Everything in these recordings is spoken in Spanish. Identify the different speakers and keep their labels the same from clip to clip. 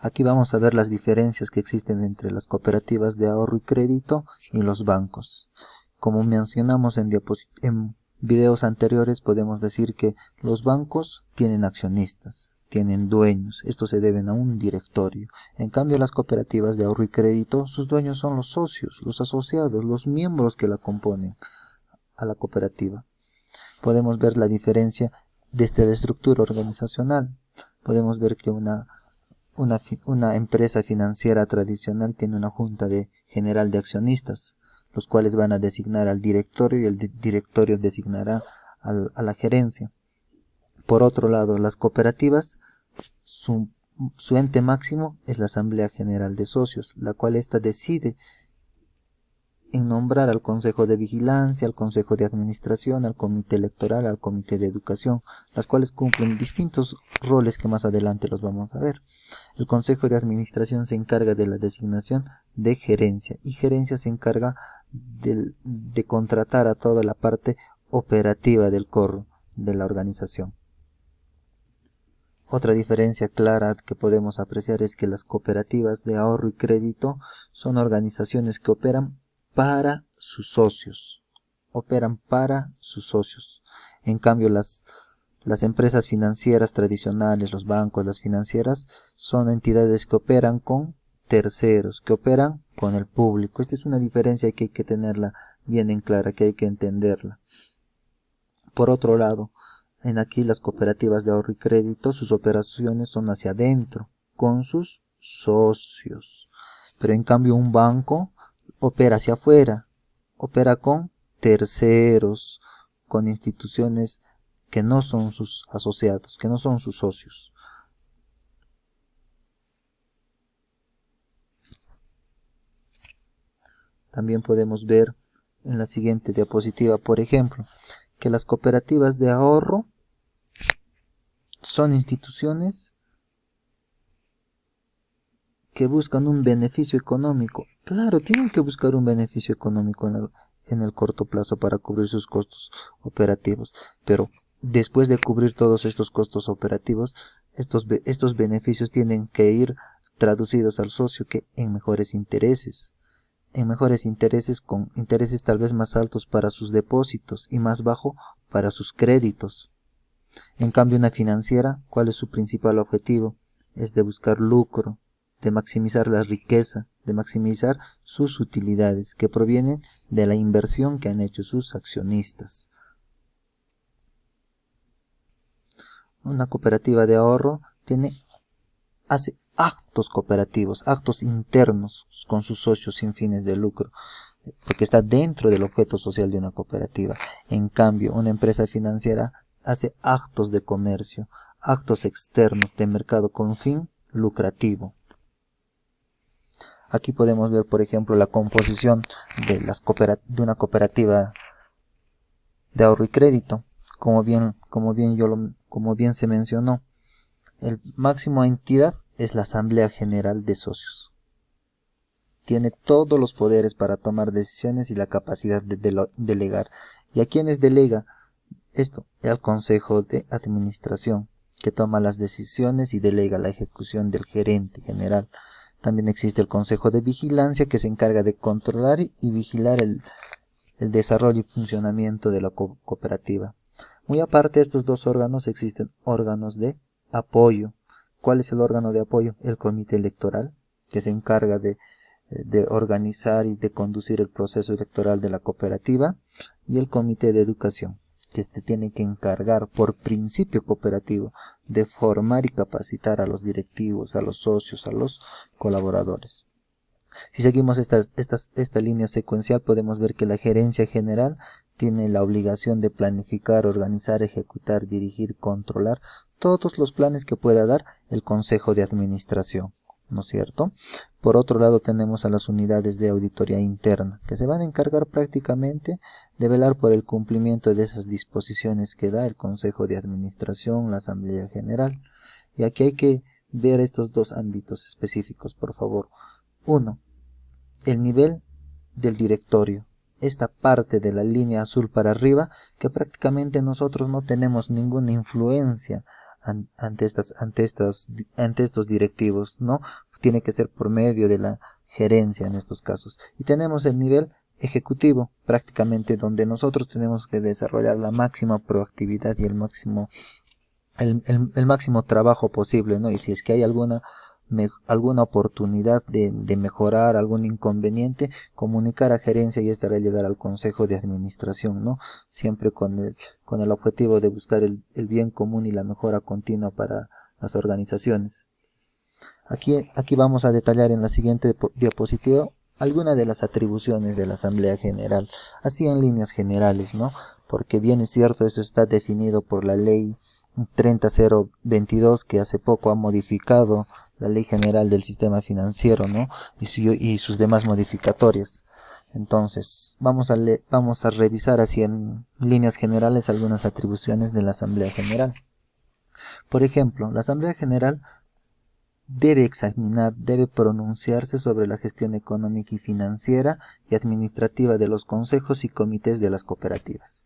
Speaker 1: Aquí vamos a ver las diferencias que existen entre las cooperativas de ahorro y crédito y los bancos. Como mencionamos en videos anteriores, podemos decir que los bancos tienen accionistas, tienen dueños, estos se deben a un directorio. En cambio, las cooperativas de ahorro y crédito, sus dueños son los socios, los asociados, los miembros que la componen a la cooperativa. Podemos ver la diferencia desde la estructura organizacional. Podemos ver que una empresa financiera tradicional tiene una junta general de accionistas, los cuales van a designar al directorio y el directorio designará a la gerencia. Por otro lado, las cooperativas, su ente máximo es la Asamblea General de Socios, la cual ésta decide en nombrar al Consejo de Vigilancia, al Consejo de Administración, al Comité Electoral, al Comité de Educación, las cuales cumplen distintos roles que más adelante los vamos a ver. El Consejo de Administración se encarga de la designación de gerencia y gerencia se encarga de contratar a toda la parte operativa del corro de la organización. Otra diferencia clara que podemos apreciar es que las cooperativas de ahorro y crédito son organizaciones que operan para sus socios. En cambio, las empresas financieras tradicionales, los bancos, las financieras, son entidades que operan con terceros, que operan con el público. Esta es una diferencia que hay que tenerla bien en clara, que hay que entenderla. Por otro lado, aquí las cooperativas de ahorro y crédito, sus operaciones son hacia adentro, con sus socios. Pero en cambio un banco opera hacia afuera, opera con terceros, con instituciones que no son sus asociados, que no son sus socios. También podemos ver en la siguiente diapositiva, por ejemplo, que las cooperativas de ahorro son instituciones que buscan un beneficio económico. Claro, tienen que buscar un beneficio económico en el corto plazo para cubrir sus costos operativos, pero después de cubrir todos estos costos operativos, estos beneficios tienen que ir traducidos al socio en mejores intereses, con intereses tal vez más altos para sus depósitos y más bajo para sus créditos. En cambio, una financiera, ¿cuál es su principal objetivo? Es de buscar lucro, de maximizar la riqueza, de maximizar sus utilidades que provienen de la inversión que han hecho sus accionistas. Una cooperativa de ahorro hace actos cooperativos, actos internos con sus socios sin fines de lucro, porque está dentro del objeto social de una cooperativa. En cambio, una empresa financiera hace actos de comercio, actos externos de mercado con fin lucrativo. Aquí podemos ver, por ejemplo, la composición de una cooperativa de ahorro y crédito. Como bien se mencionó, el máximo entidad es la Asamblea General de Socios. Tiene todos los poderes para tomar decisiones y la capacidad de delegar. ¿Y a quiénes delega esto? Al Consejo de Administración, que toma las decisiones y delega la ejecución del gerente general. También existe el Consejo de Vigilancia, que se encarga de controlar y vigilar el desarrollo y funcionamiento de la cooperativa. Muy aparte de estos dos órganos, existen órganos de apoyo. ¿Cuál es el órgano de apoyo? El Comité Electoral, que se encarga de organizar y de conducir el proceso electoral de la cooperativa, y el Comité de Educación, que tiene que encargar por principio cooperativo de formar y capacitar a los directivos, a los socios, a los colaboradores. Si seguimos esta línea secuencial, podemos ver que la gerencia general tiene la obligación de planificar, organizar, ejecutar, dirigir, controlar todos los planes que pueda dar el Consejo de Administración, ¿no es cierto? Por otro lado, tenemos a las unidades de auditoría interna, que se van a encargar prácticamente de velar por el cumplimiento de esas disposiciones que da el Consejo de Administración, la Asamblea General. Y aquí hay que ver estos dos ámbitos específicos, por favor. 1. El nivel del directorio. Esta parte de la línea azul para arriba, que prácticamente nosotros no tenemos ninguna influencia ante estos directivos, ¿no? Tiene que ser por medio de la gerencia en estos casos. Y tenemos el nivel ejecutivo, prácticamente donde nosotros tenemos que desarrollar la máxima proactividad y el máximo trabajo posible, ¿no? Y si es que hay alguna oportunidad de mejorar, algún inconveniente, comunicar a gerencia y esta hará llegar al consejo de administración, ¿no? Siempre con el objetivo de buscar el bien común y la mejora continua para las organizaciones. Aquí vamos a detallar en la siguiente diapositiva algunas de las atribuciones de la Asamblea General, así en líneas generales, ¿no? Porque bien es cierto, esto está definido por la ley 30022, que hace poco ha modificado la Ley General del Sistema Financiero, ¿no? Y sus demás modificatorias. Entonces, vamos a revisar así en líneas generales algunas atribuciones de la Asamblea General. Por ejemplo, la Asamblea General debe pronunciarse sobre la gestión económica y financiera y administrativa de los consejos y comités de las cooperativas.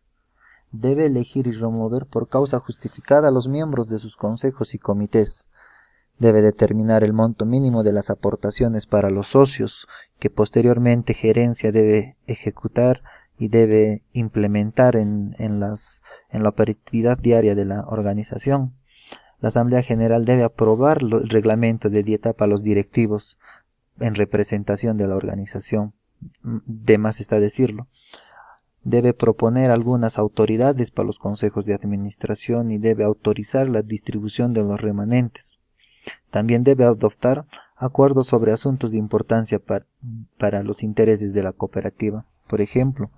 Speaker 1: Debe elegir y remover por causa justificada a los miembros de sus consejos y comités. Debe determinar el monto mínimo de las aportaciones para los socios, que posteriormente gerencia debe ejecutar y debe implementar en la operatividad diaria de la organización. La Asamblea General debe aprobar el reglamento de dieta para los directivos en representación de la organización. De más está decirlo. Debe proponer algunas autoridades para los consejos de administración y debe autorizar la distribución de los remanentes. También debe adoptar acuerdos sobre asuntos de importancia para los intereses de la cooperativa. Por ejemplo,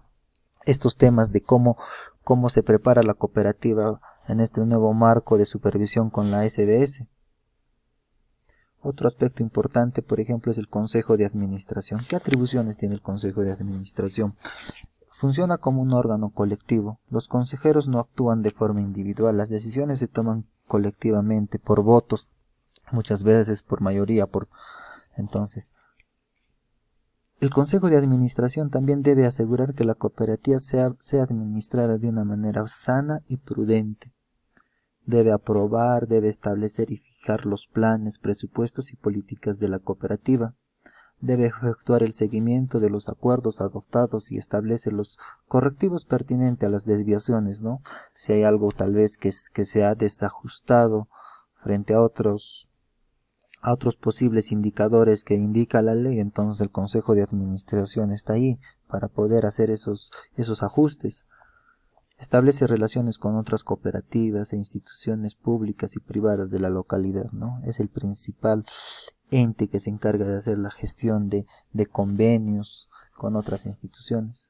Speaker 1: estos temas de cómo se prepara la cooperativa en este nuevo marco de supervisión con la SBS. Otro aspecto importante, por ejemplo, es el Consejo de Administración. ¿Qué atribuciones tiene el Consejo de Administración? Funciona como un órgano colectivo. Los consejeros no actúan de forma individual. Las decisiones se toman colectivamente, por votos, muchas veces por mayoría. Entonces, el Consejo de Administración también debe asegurar que la cooperativa sea administrada de una manera sana y prudente. Debe aprobar, debe establecer y fijar los planes, presupuestos y políticas de la cooperativa. Debe efectuar el seguimiento de los acuerdos adoptados y establece los correctivos pertinentes a las desviaciones, ¿no? Si hay algo tal vez que se ha desajustado frente a otros posibles indicadores que indica la ley, entonces el Consejo de Administración está ahí para poder hacer esos ajustes. Establece relaciones con otras cooperativas e instituciones públicas y privadas de la localidad, ¿no? Es el principal ente que se encarga de hacer la gestión de convenios con otras instituciones.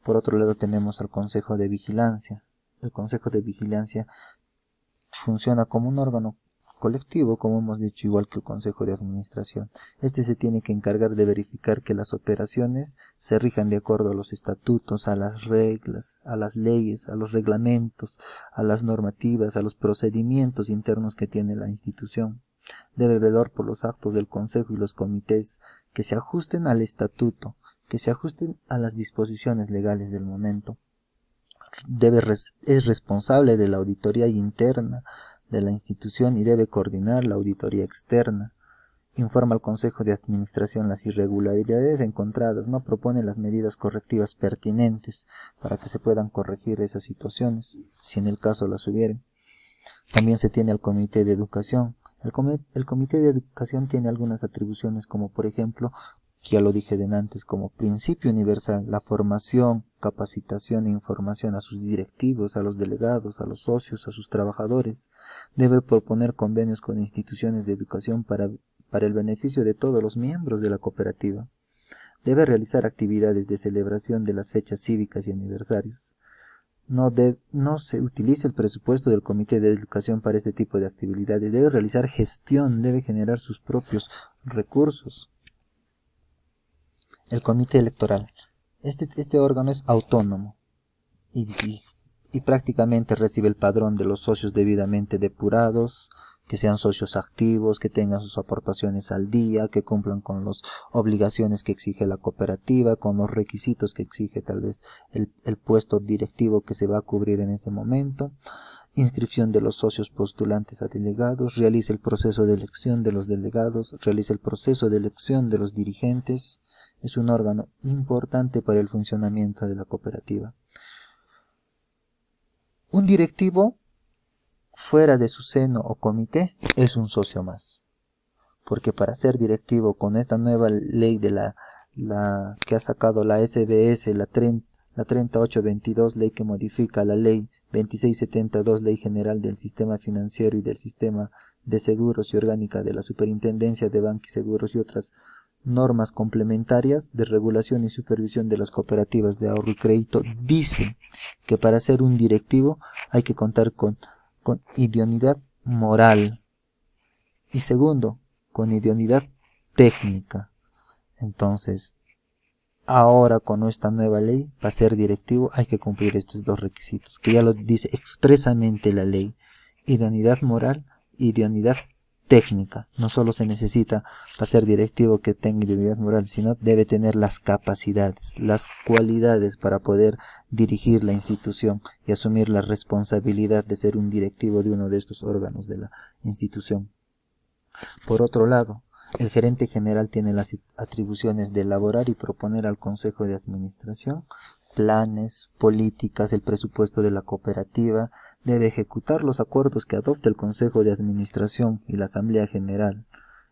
Speaker 1: Por otro lado tenemos al Consejo de Vigilancia. El Consejo de Vigilancia funciona como un órgano colectivo, como hemos dicho, igual que el Consejo de Administración. Este se tiene que encargar de verificar que las operaciones se rijan de acuerdo a los estatutos, a las reglas, a las leyes, a los reglamentos, a las normativas, a los procedimientos internos que tiene la institución. Debe velar por los actos del Consejo y los comités que se ajusten al estatuto, que se ajusten a las disposiciones legales del momento. Es responsable de la auditoría interna de la institución y debe coordinar la auditoría externa. Informa al Consejo de Administración las irregularidades encontradas, no propone las medidas correctivas pertinentes para que se puedan corregir esas situaciones, si en el caso las hubieren. También se tiene al Comité de Educación. El Comité de Educación tiene algunas atribuciones, como por ejemplo, ya lo dije antes, como principio universal, la formación, capacitación e información a sus directivos, a los delegados, a los socios, a sus trabajadores. Debe proponer convenios con instituciones de educación para el beneficio de todos los miembros de la cooperativa. Debe realizar actividades de celebración de las fechas cívicas y aniversarios. No se utiliza el presupuesto del Comité de Educación para este tipo de actividades. Debe realizar gestión, debe generar sus propios recursos. El Comité Electoral. Este órgano es autónomo y prácticamente recibe el padrón de los socios debidamente depurados, que sean socios activos, que tengan sus aportaciones al día, que cumplan con las obligaciones que exige la cooperativa, con los requisitos que exige tal vez el puesto directivo que se va a cubrir en ese momento, inscripción de los socios postulantes a delegados, realiza el proceso de elección de los delegados, realiza el proceso de elección de los dirigentes. Es un órgano importante para el funcionamiento de la cooperativa. Un directivo fuera de su seno o comité es un socio más, porque para ser directivo con esta nueva ley de la que ha sacado la SBS, la 3822, ley que modifica la ley 2672, ley general del sistema financiero y del sistema de seguros y orgánica de la superintendencia de bancos y seguros y otras normas complementarias de regulación y supervisión de las cooperativas de ahorro y crédito, dice que para ser un directivo hay que contar con idoneidad moral y segundo, con idoneidad técnica. Entonces, ahora con esta nueva ley, para ser directivo hay que cumplir estos dos requisitos, que ya lo dice expresamente la ley: idoneidad moral y idoneidad técnica. No solo se necesita para ser directivo que tenga idoneidad moral, sino debe tener las capacidades, las cualidades para poder dirigir la institución y asumir la responsabilidad de ser un directivo de uno de estos órganos de la institución. Por otro lado, el gerente general tiene las atribuciones de elaborar y proponer al Consejo de Administración planes, políticas, el presupuesto de la cooperativa, debe ejecutar los acuerdos que adopte el Consejo de Administración y la Asamblea General.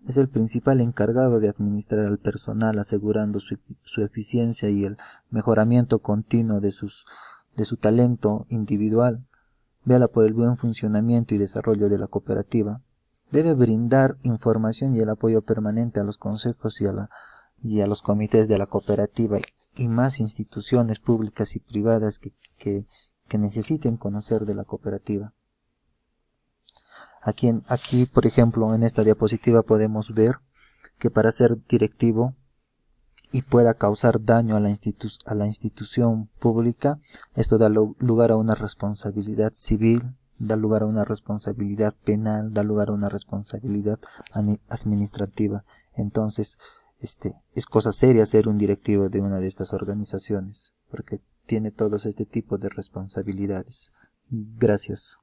Speaker 1: Es el principal encargado de administrar al personal, asegurando su eficiencia y el mejoramiento continuo de su talento individual. Vela por el buen funcionamiento y desarrollo de la cooperativa. Debe brindar información y el apoyo permanente a los consejos y a los comités de la cooperativa y más instituciones públicas y privadas que necesiten conocer de la cooperativa. Aquí, por ejemplo, en esta diapositiva podemos ver que para ser directivo y pueda causar daño a la institución pública, esto da lugar a una responsabilidad civil, da lugar a una responsabilidad penal, da lugar a una responsabilidad administrativa. Entonces, es cosa seria ser un directivo de una de estas organizaciones, porque tiene todos este tipo de responsabilidades. Gracias.